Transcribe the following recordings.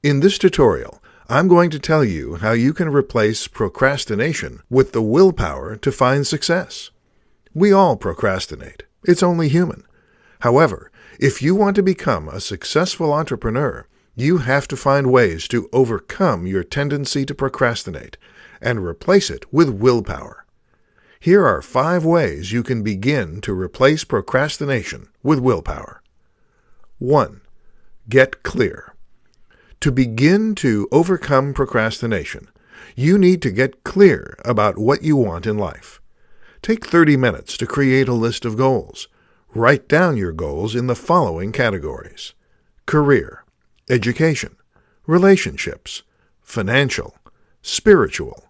In this tutorial, I'm going to tell you how you can replace procrastination with the willpower to find success. We all procrastinate. It's only human. However, if you want to become a successful entrepreneur, you have to find ways to overcome your tendency to procrastinate and replace it with willpower. Here are 5 ways you can begin to replace procrastination with willpower. 1. Get clear. To begin to overcome procrastination, you need to get clear about what you want in life. Take 30 minutes to create a list of goals. Write down your goals in the following categories: career, education, relationships, financial, spiritual,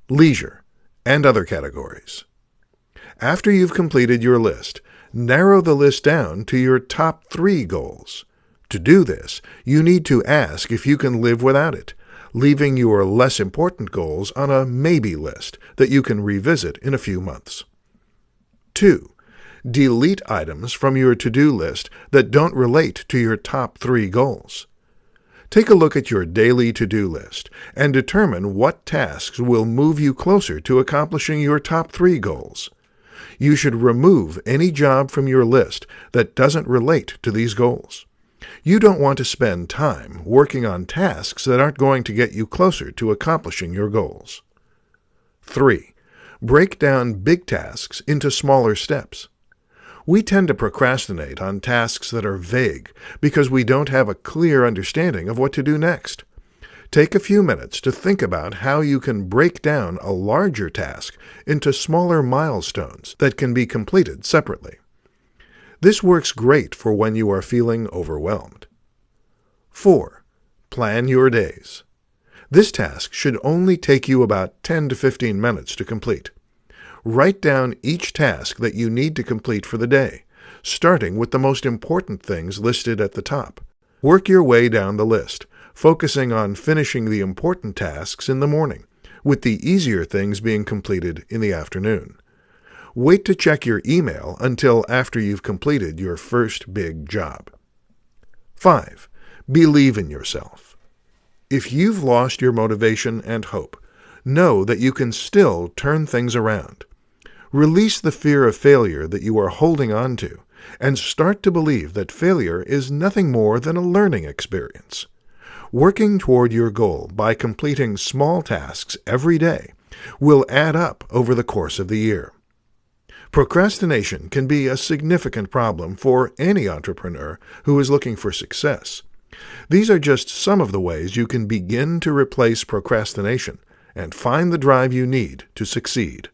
leisure, and other categories. After you've completed your list, narrow the list down to your top 3 goals. To do this, you need to ask if you can live without it, leaving your less important goals on a maybe list that you can revisit in a few months. 2. Delete items from your to-do list that don't relate to your top 3 goals. Take a look at your daily to-do list and determine what tasks will move you closer to accomplishing your top 3 goals. You should remove any job from your list that doesn't relate to these goals. You don't want to spend time working on tasks that aren't going to get you closer to accomplishing your goals. 3. Break down big tasks into smaller steps. We tend to procrastinate on tasks that are vague because we don't have a clear understanding of what to do next. Take a few minutes to think about how you can break down a larger task into smaller milestones that can be completed separately. This works great for when you are feeling overwhelmed. 4. Plan your days. This task should only take you about 10 to 15 minutes to complete. Write down each task that you need to complete for the day, starting with the most important things listed at the top. Work your way down the list, focusing on finishing the important tasks in the morning, with the easier things being completed in the afternoon. Wait to check your email until after you've completed your first big job. 5. Believe in yourself. If you've lost your motivation and hope, know that you can still turn things around. Release the fear of failure that you are holding on to, and start to believe that failure is nothing more than a learning experience. Working toward your goal by completing small tasks every day will add up over the course of the year. Procrastination can be a significant problem for any entrepreneur who is looking for success. These are just some of the ways you can begin to replace procrastination and find the drive you need to succeed.